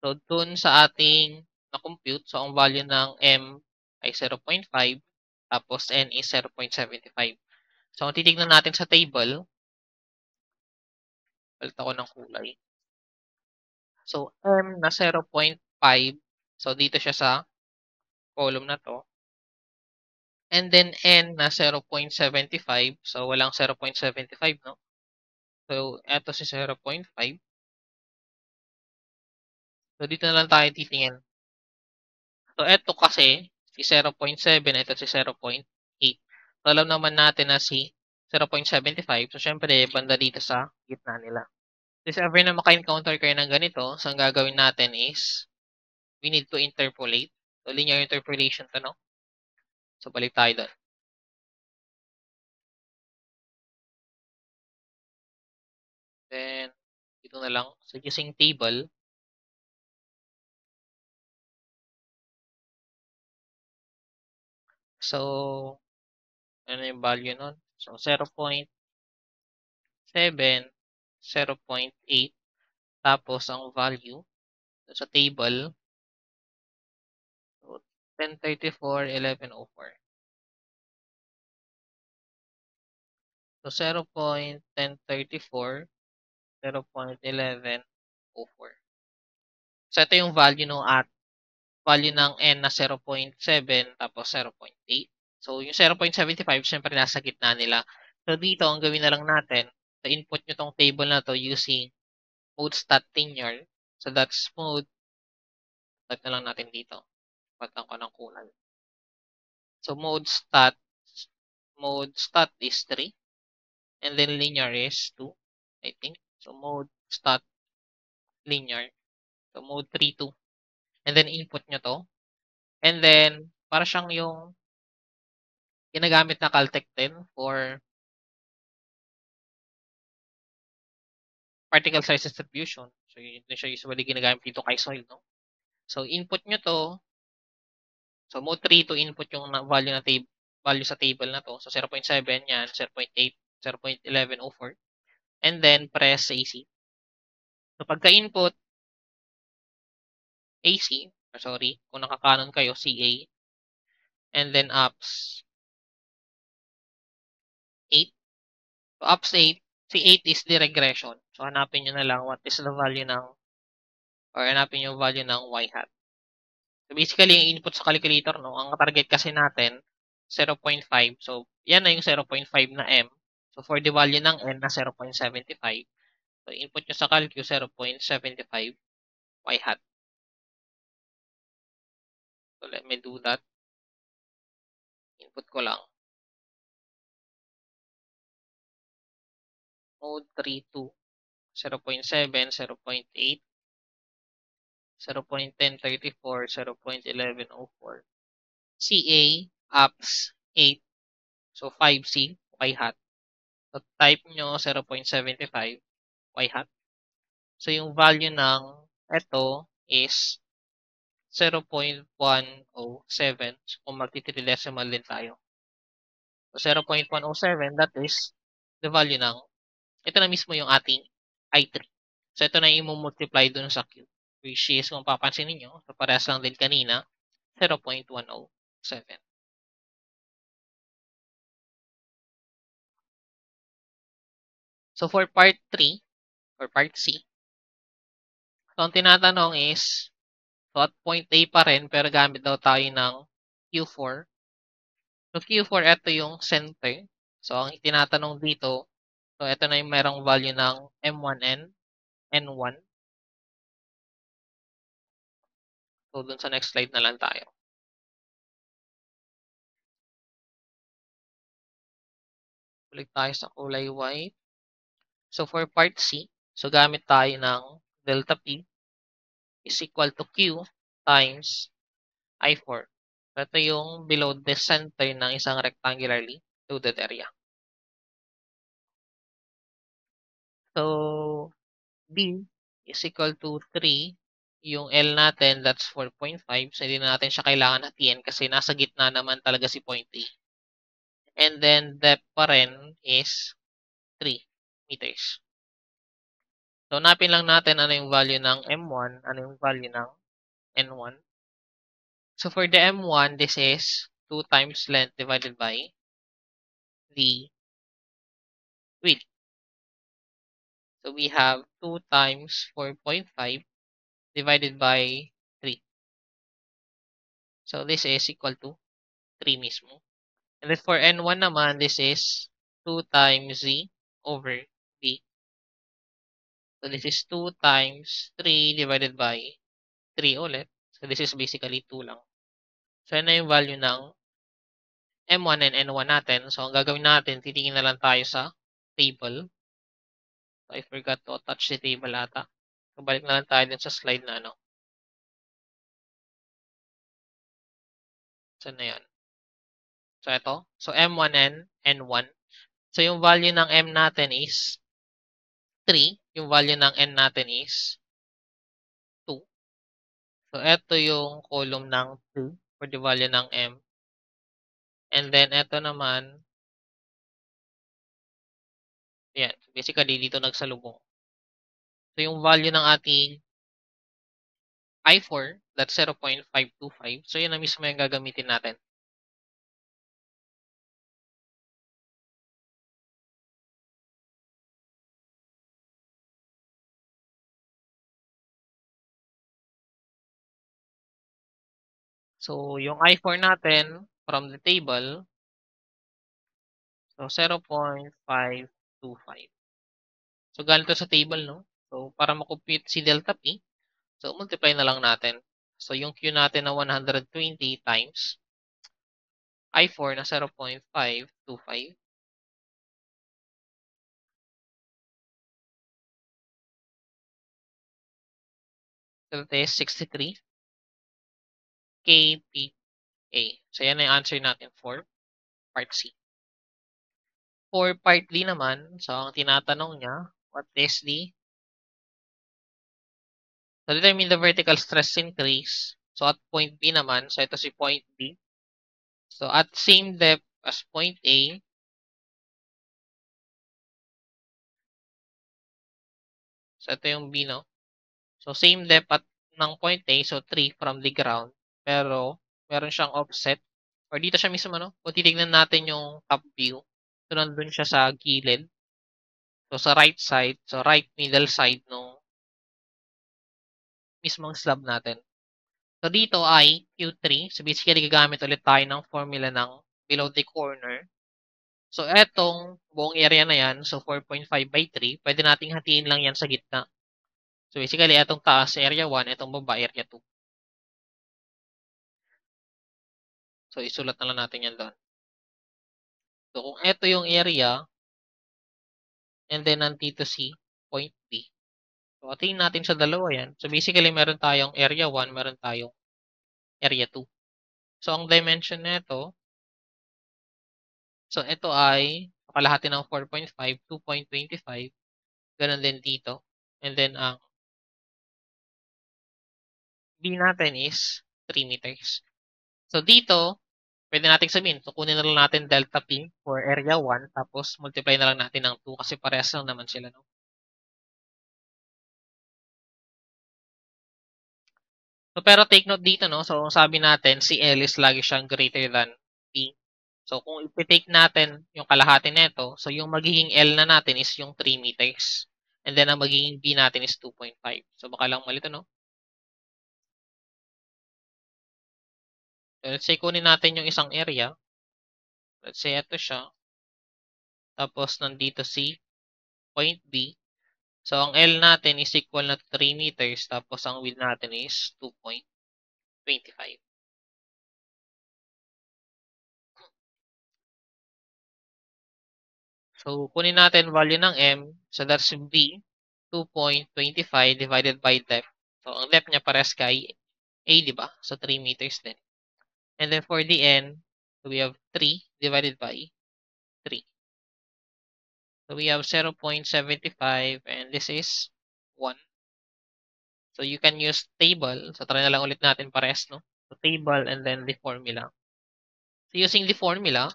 So, dun sa ating na-compute, so ang value ng M ay 0.5, tapos N is 0.75. So, kung titignan natin sa table, palit ako ng kulay. So, M na 0.5, so dito siya sa column na to. And then, N na 0.75, so walang 0.75, no? So, eto si 0.5. So, dito na lang tayo titingin. So, eto kasi, si 0.7, ito si 0.8. So, alam naman natin na si 0.75. So, syempre, banda dito sa gitna nila. So, if ever na maka-encounter kayo ng ganito, so, ang gagawin natin is, we need to interpolate. So, linear interpolation to, no? So, balik tayo doon. Then, dito na lang. So, using table, so, ano yung value nun? So, 0.7, 0.8, tapos ang value sa table, so 1034, 1104. So 0.1034, 0.1104. So, ito yung value no at value ng n na 0.7 tapos 0.8. So, yung 0.75, syempre nasa gitna nila. So, dito, ang gawin na lang natin, so input nyo tong table na to using mode stat linear. So, that's mode. Type na lang natin dito. Pagtan ko ng kulay. So, mode stat is 3. And then linear is 2, I think. So, mode stat linear. So, mode 3, 2. And then, input nyo to. And then, para siyang yung ginagamit na Caltech 10 for particle size distribution. So, yun siya usually ginagamit dito kay soil, no? So, input nyo to. So, mode 3 to input yung value na value sa table na to. So, 0.7 yan, 0.8, 0.1104. And then, press AC. So, pagka-input, AC, sorry, kung nakakanon kayo, CA, and then ups 8. So, ups 8, si 8 is the regression. So, hanapin nyo na lang what is the value ng, or hanapin yung value ng y hat. So, basically, yung input sa calculator, no, ang target kasi natin, 0.5. So, yan na yung 0.5 na m. So, for the value ng n na 0.75, so, input nyo sa calcu, 0.75 y hat. So, let me do that. Input ko lang. Mode 3, 2, 0.7, 0.8, 0.1034, 0.1104. CA, apps 8. So, 5C, y hat. So, type nyo 0.75 y hat. So, yung value ng ito is 0.107. So, kung magti-3 decimal din tayo. So, 0.107, that is the value ng, ito na mismo yung ating I3. So, ito na yung multiply dun sa Q. Which is, kung papansin ninyo, so parehas lang din kanina, 0.107. So, for part 3, or part C, so, ang tinatanong is, so, at point A pa rin, pero gamit daw tayo ng Q4. So, Q4, ito yung center. So, ang tinatanong dito, so, ito na yung merong value ng M1N, N1. So, dun sa next slide na lang tayo. Balik tayo sa kulay white. So, for part C, so, gamit tayo ng delta P is equal to Q times I4. So, ito yung below the center ng isang rectangularly loaded area. So, B is equal to 3. Yung L natin, that's 4.5. So, hindi na natin siya kailangan hatiin kasi nasa gitna naman talaga si point A. And then, depth pa rin is 3 meters. So, napin lang natin ano yung value ng M1, ano yung value ng N1. So, for the M1, this is 2 times length divided by the width. So, we have 2 times 4.5 divided by 3. So, this is equal to 3 mismo. And then for N1 naman, this is 2 times Z over B. So, this is 2 times 3 divided by 3 ulit. So, this is basically 2 lang. So, yan na yung value ng M1 and N1 natin. So, ang gagawin natin, titingin na lang tayo sa table. So, I forgot to attach the table ata. So, balik na lang tayo dun sa slide na ano. So, na yan. So, ito. So, M1 and N1. So, yung value ng M natin is 3. Yung value ng N natin is 2. So, ito yung column ng 2 for the value ng M. And then, ito naman, yan. Basically, dito nagsalubong. So, yung value ng ating I4, that's 0.525. So, yun na mismo yung gagamitin natin. So, yung I4 natin from the table, so 0.525. So, galing to sa table, no? So, para makompute si delta P, so multiply na lang natin. So, yung Q natin na 120 times I4 na 0.525. So, that is 63 kPa. So, yan na yung answer natin for part C. For part D naman, so ang tinatanong niya, what is the, so determine the vertical stress increase. So, at point B naman, so ito si point B. So, at same depth as point A, so ito yung B, no? So, same depth at ng point A, so 3 from the ground. Pero, meron siyang offset. Or dito siya mismo, no? Kung titignan natin yung top view, so nandun siya sa gilid. So, sa right side, so right middle side nung mismong slab natin. So, dito ay Q3. So, basically, gagamit ulit tayo ng formula ng below the corner. So, etong buong area na yan, so 4.5 by 3, pwede nating hatiin lang yan sa gitna. So, basically, etong taas, area 1, etong baba, area 2. So, isulat na lang natin yan doon. So, kung eto yung area, and then nandito si point B. So, hatiin natin sa dalawa yan. So, basically, meron tayong area 1, meron tayong area 2. So, ang dimension nito, so ito ay kalahati ng 4.5, 2.25. Ganun din dito. And then, ang B natin is 3 meters. So, dito, pwede nating sabihin, so kunin na lang natin delta P for area 1, tapos multiply na lang natin ng 2 kasi parehas lang naman sila, no? So, pero take note dito, no? So, sabi natin, si L is lagi siyang greater than P. So, kung ipitake natin yung kalahati nito, so yung magiging L na natin is yung 3 meters. And then, ang magiging B natin is 2.5. So, baka lang malito, no? So, let's say, kunin natin yung isang area. Let's say, ito siya. Tapos, nandito si point B. So, ang L natin is equal na 3 meters. Tapos, ang width natin is 2.25. So, kunin natin value ng M. So, that's B, 2.25 divided by depth. So, ang depth niya pares kay A, di ba? So, 3 meters din. And then, for the N, so we have 3 divided by 3. So, we have 0.75 and this is 1. So, you can use table. So, try na lang ulit natin pares, no? So, table and then the formula. So, using the formula,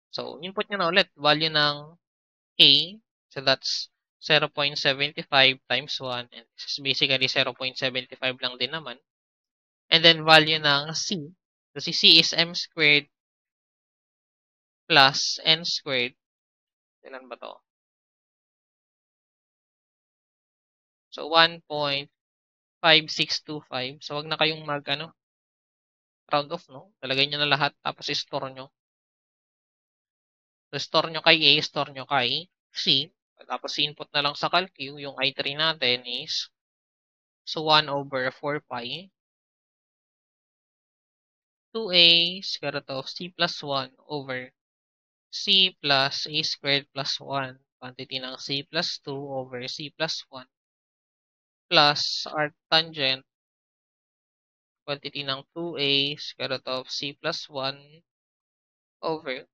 so, input nyo na ulit, value ng A, so that's 0.75 times 1, and this is basically 0.75 lang din naman. And then, value ng C, so si C is M squared plus N squared. Ilan ba to? So, 1.5625. So, wag na kayong round off, no? Talagay nyo na lahat, tapos store nyo. So, store nyo kay A, store nyo kay C. Tapos, input na lang sa calcu, yung I3 natin is, so 1 over 4 pi, 2a square root of c plus 1 over c plus a squared plus 1, quantity ng c plus 2 over c plus 1, plus arc tangent, quantity ng 2a square root of c plus 1 over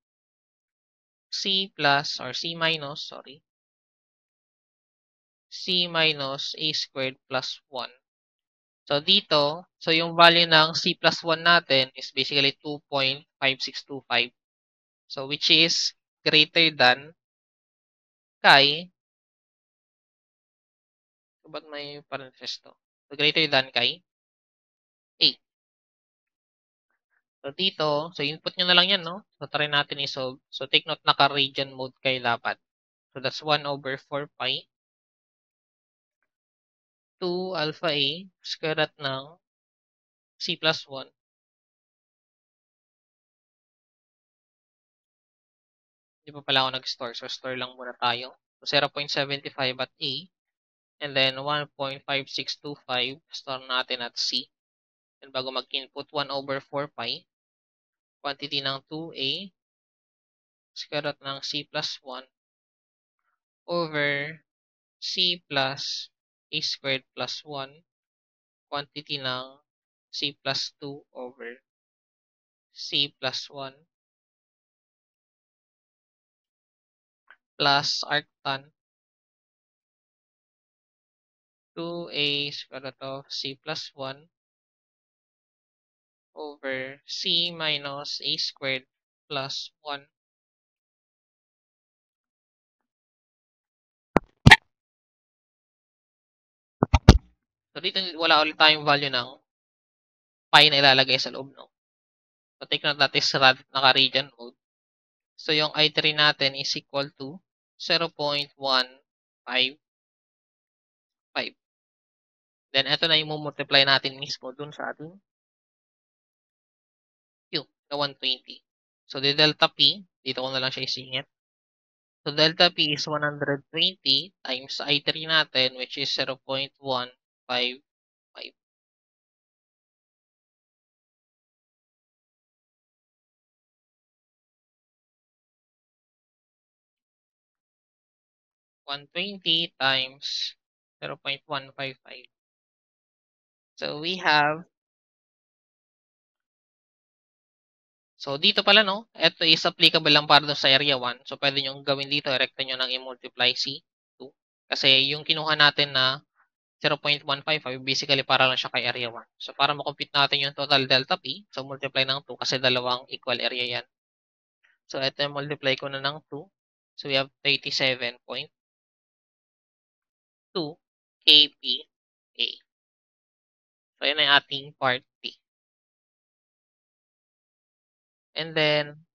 c plus, or c minus, sorry, c minus a squared plus 1. So, dito, so yung value ng c plus 1 natin is basically 2.5625. So, which is greater than kay, so ba't may parenthesis to? So, greater than kay A. So, dito, so input nyo na lang yan, no? So, try natin i-solve. So, take note, naka-radian mode kayo dapat. So, that's 1 over 4 pi 2 alpha A square root ng c plus 1 Hindi pa pala ako nag-store. So, store lang muna tayo. So, 0.75 at A. And then, 1.5625 store natin at C. And bago mag-input, 1 over 4 pi. Quantity ng 2A. Square root ng C plus 1 over C plus A squared plus 1. Quantity ng C plus 2 over C plus 1 plus arctan 2A square root of C plus 1 over C minus A squared plus 1. So, dito wala ulit tayong value ng pi na ilalagay sa loob, no? So, take note that is naka-radian mode. So, yung I3 natin is equal to 0.155. Then, ito na yung multiply natin mismo dun sa ating Q na 120. So, the delta P, dito ko na lang siya isingit. So, delta P is 120 times I3 natin, which is 0.155. 120 times 0.155. So, we have, so dito pala, no, ito is applicable lang para sa area 1. So, pwede nyo gawin dito, rekta nyo nang i-multiply C2. Kasi yung kinuha natin na 0.155, basically para lang siya kay area 1. So, para makompute natin yung total delta P, so multiply ng 2 kasi dalawang equal area yan. So, ito yung multiply ko na ng 2. So, we have 37.2 kPa. So, yun ay ating part P. And then,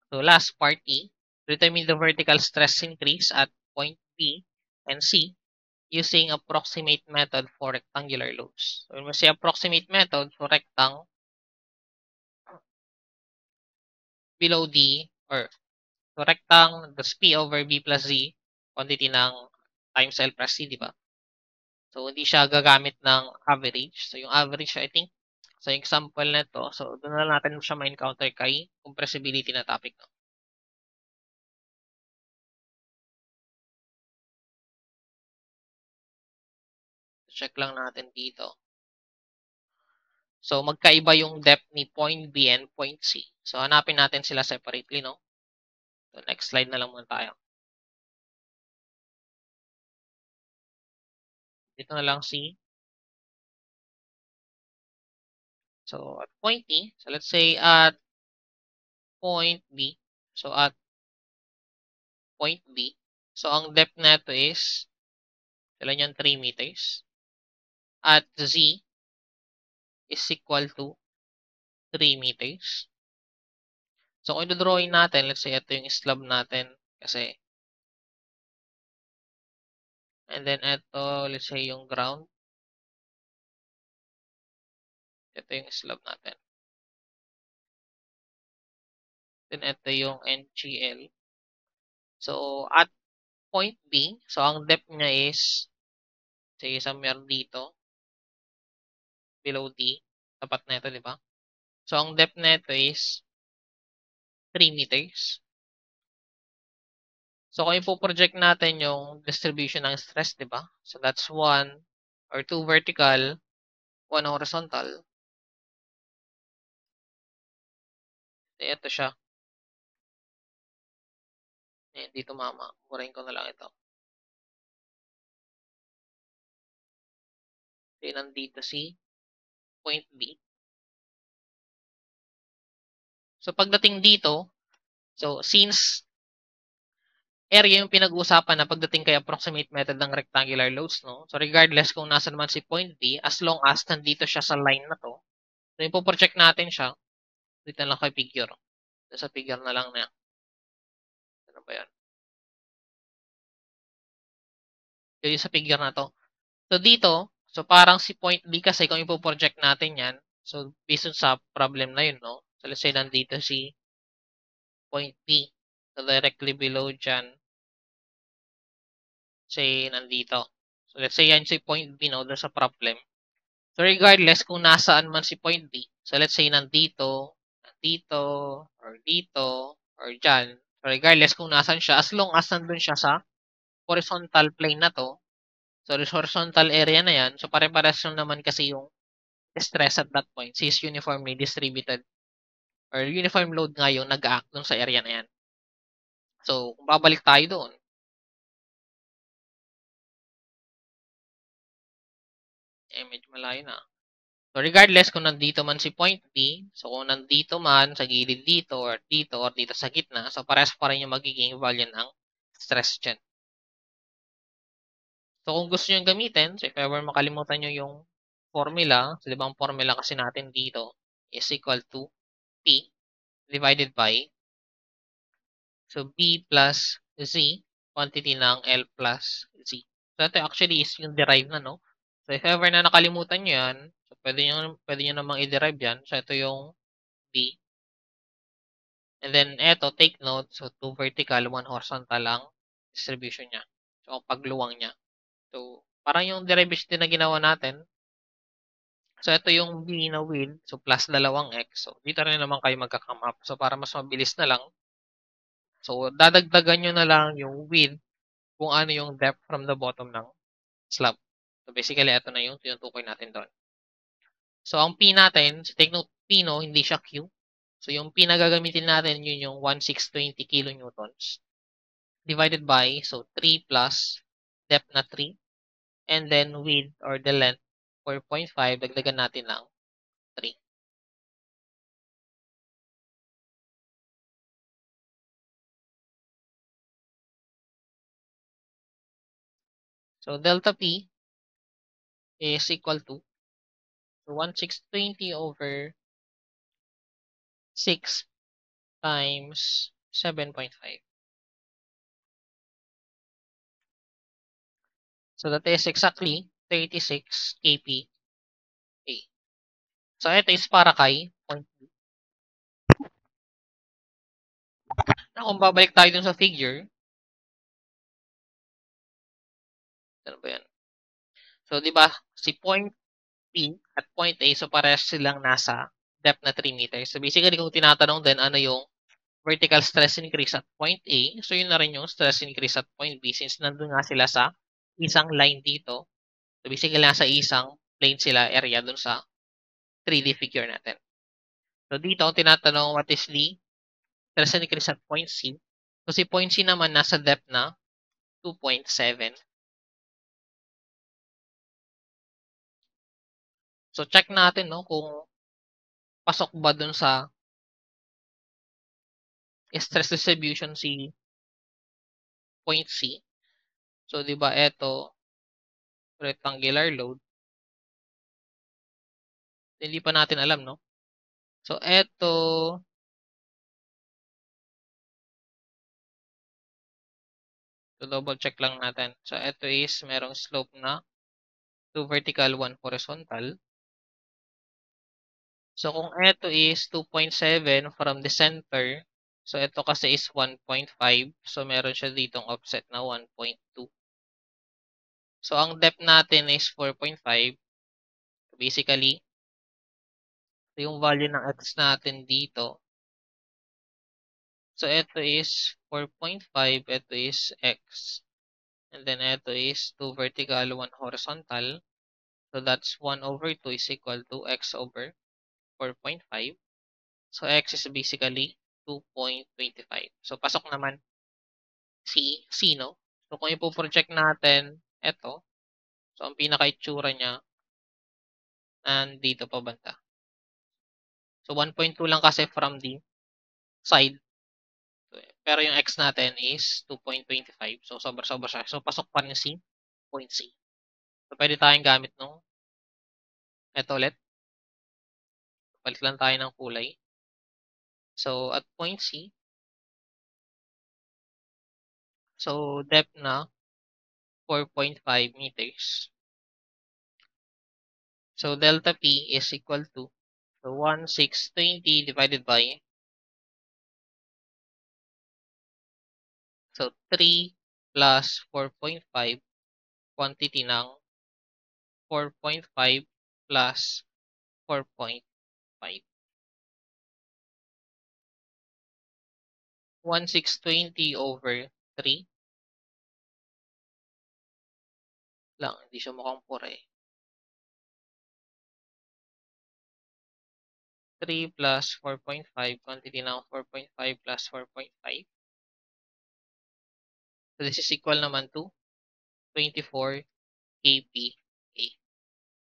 so last part E, determine the vertical stress increase at point B and C using approximate method for rectangular loads. So, when we say approximate method for rectang, below D, or so rectang, that's P over B plus Z, quantity ng times L plus C, di ba? So, hindi siya gagamit ng average. So, yung average, I think, sa example na to, so, doon na natin siya ma-encounter kay compressibility na topic. No? Check lang natin dito. So, magkaiba yung depth ni point B and point C. So, hanapin natin sila separately, no? So, next slide na lang muna tayo. Dito na lang C. So, at point E, so let's say at point B, so at point B, so ang depth neto is, kailan yan, 3 meters. At Z is equal to 3 meters. So, kung i-drawing natin, let's say ito yung slab natin, kasi, and then ito, let's say yung ground, ito yung slab natin. Then, ito yung NGL. So, at point B, so ang depth niya is, say, somewhere dito, below D, tapat na ito, di ba? So, ang depth nito is 3 meters. So, kung ipo-project natin yung distribution ng stress, di ba? So, that's 1 or 2 vertical, 1 horizontal. So, ito siya. Dito mama. Murahin ko na lang ito. So, nandito si point B. So, pagdating dito, so, since area yung pinag-uusapan na pagdating kay approximate method ng rectangular loads, no? So, regardless kung nasa naman si point B, as long as nandito siya sa line na to, so, ipo-project natin siya, dito na lang kay figure. Sa figure na lang na. Ano ba yan? Yung sa figure na to. So, dito, so parang si point B kasi kung ipo-project natin yan, so based sa problem na yun, no? So, let's say nandito si point B. So, directly below dyan, say, nandito. So, let's say yan si point B, no, doon sa problem. So, regardless kung nasaan man si point B, so let's say nandito, nandito, or dito, or dyan. So, regardless kung nasaan siya, as long as nandun siya sa horizontal plane na to, so horizontal area na yan, so pare-pares lang naman kasi yung stress at that point, since uniformly distributed, or uniform load nga yung nag-act dun sa area na yan. So, kung babalik tayo doon, medyo malayo na. So, regardless kung nandito man si point B, so kung nandito man sa gilid dito or dito sa gitna, so parehas pa rin yung magiging value ng stress dyan. So, kung gusto nyo gamitin, so if ever makalimutan nyo yung formula, so di ba ang formula kasi natin dito is equal to P divided by, so B plus Z, quantity ng L plus Z. So, ito actually is yung derive na, no? So, if ever na nakalimutan nyo yan, so pwede nyo namang i-derive yan. So, ito yung B. And then, eto, take note. So, 2 vertical, 1 horizontal ang distribution niya. So, pagluwang niya. So, parang yung derivation din na ginawa natin. So, ito yung B na width. So, plus dalawang X. So, dito rin naman kayo magka-come up. So, para mas mabilis na lang. So, dadagdagan nyo na lang yung width kung ano yung depth from the bottom ng slab. So, basically, ito na yung tinutukoy natin doon. So, ang P natin, so take note, P, no, hindi siya Q. So, yung P na gagamitin natin, yun yung 1620 kilonewtons divided by, so 3 plus depth na 3, and then width or the length 4.5, dagdagan natin ng 3. So, delta P is equal to, so 1620 over 6 times 7.5. So, that is exactly 36 kPa. So, ito is para kay point B. Na kung babalik tayo dun sa figure, ano ba yan? So, di ba, si point P at point A, so parehas silang nasa depth na 3 meters. So, basically, kung tinatanong din ano yung vertical stress increase at point A, so yun na rin yung stress increase at point B since nandun nga sila sa isang line dito. So, basically, nasa isang plane sila area dun sa 3D figure natin. So, dito, tinatanong what is the stress increase at point C. So, si point C naman nasa depth na 2.7. So, check natin, no, kung pasok ba dun sa stress distribution si point C. So, di ba, ito, rectangular load. Hindi pa natin alam, no? So, ito, so double check lang natin. So, ito is merong slope na 2 vertical, 1 horizontal. So, kung ito is 2.7 from the center, so ito kasi is 1.5. So, meron siya ditong offset na 1.2. So, ang depth natin is 4.5. Basically, yung value ng x natin dito. So, ito is 4.5. Ito is x. And then, ito is 2 vertical, 1 horizontal. So, that's 1 over 2 is equal to x over 4.5. So, x is basically 2.25. So, pasok naman C, no? So, kung ipo-project natin, ito. So, ang pinaka-itsura niya, nandito pa banda. So, 1.2 lang kasi from the side. Pero yung x natin is 2.25. So, sobra-sobra siya. So, pasok pa rin C, point C. So, pwede tayong gamit nung ito ulit. Palit lang tayo ng kulay. So, at point C, so, depth na 4.5 meters. So, delta P is equal to, so 1620 divided by So, 3 plus 4.5 quantity ng 4.5 plus 4.5. 1620 over 3 lang. Hindi siya mukhang 4 eh. 3 plus 4.5 quantity ng 4.5 plus 4.5. So, this is equal naman to 24 kPa.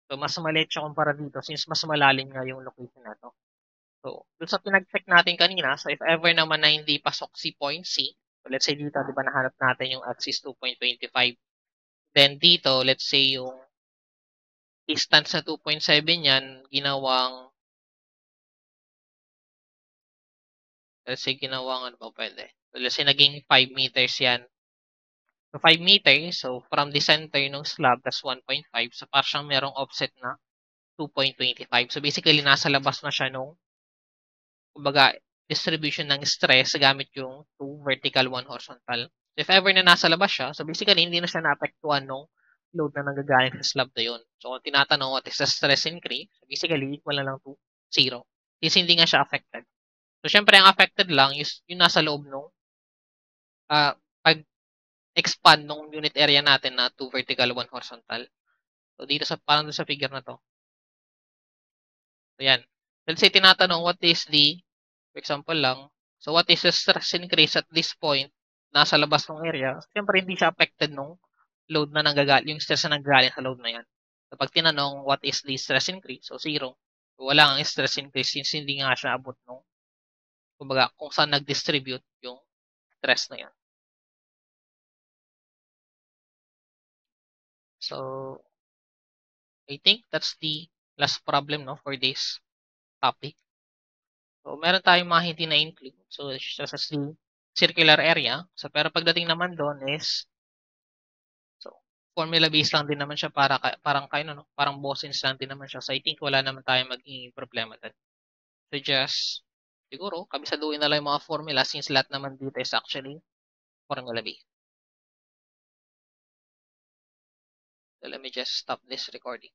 So, mas maliit siya kumpara dito since mas malalim nga yung location na to. So, dun sa pinag-check natin kanina, so if ever naman na hindi pasok si point C, so let's say dito, di ba nahanap natin yung axis 2.25. Then dito, let's say yung distance na 2.7 yan, ano ba pwede? So, let's say naging 5 meters yan. So, 5 meters, so from the center ng slab, that's 1.5. So, parang siyang merong offset na 2.25. So, basically, nasa labas na siya nung, kumbaga, distribution ng stress gamit yung 2 vertical, 1 horizontal. So, if ever na nasa labas siya, so basically, hindi na siya naapektuhan nung load na nanggagaling sa slab na yun. So, kung tinatanong what is the stress increase, so basically, equal na lang to 0. Since hindi nga siya affected. So, syempre, ang affected lang is yung nasa loob nung pag-expand nung unit area natin na 2 vertical, 1 horizontal. So, dito sa, parang doon sa figure na to. So, yan. Let's say, tinatanong what is the, for example lang, so what is the stress increase at this point, nasa labas ng area, siyempre hindi siya affected nung load na nanggagaling, yung stress na nanggagaling sa load na yan. So, pag tinanong what is the stress increase, so 0. So, wala ang stress increase since hindi nga siya abot nung, kumbaga, kung saan nag-distribute yung stress na yan. So, I think that's the last problem no for this topic. So, meron tayong mga hindi na-include. So, just as the circular area. So, pero pagdating naman doon is, so, formula based lang din naman siya parang kayo, no? Parang Bosins lang din naman siya. So, I think wala naman tayong magiging problema doon. So, just, siguro, kabisaduhin na lang yung mga formula since lahat naman dito is actually formula based. So, let me just stop this recording.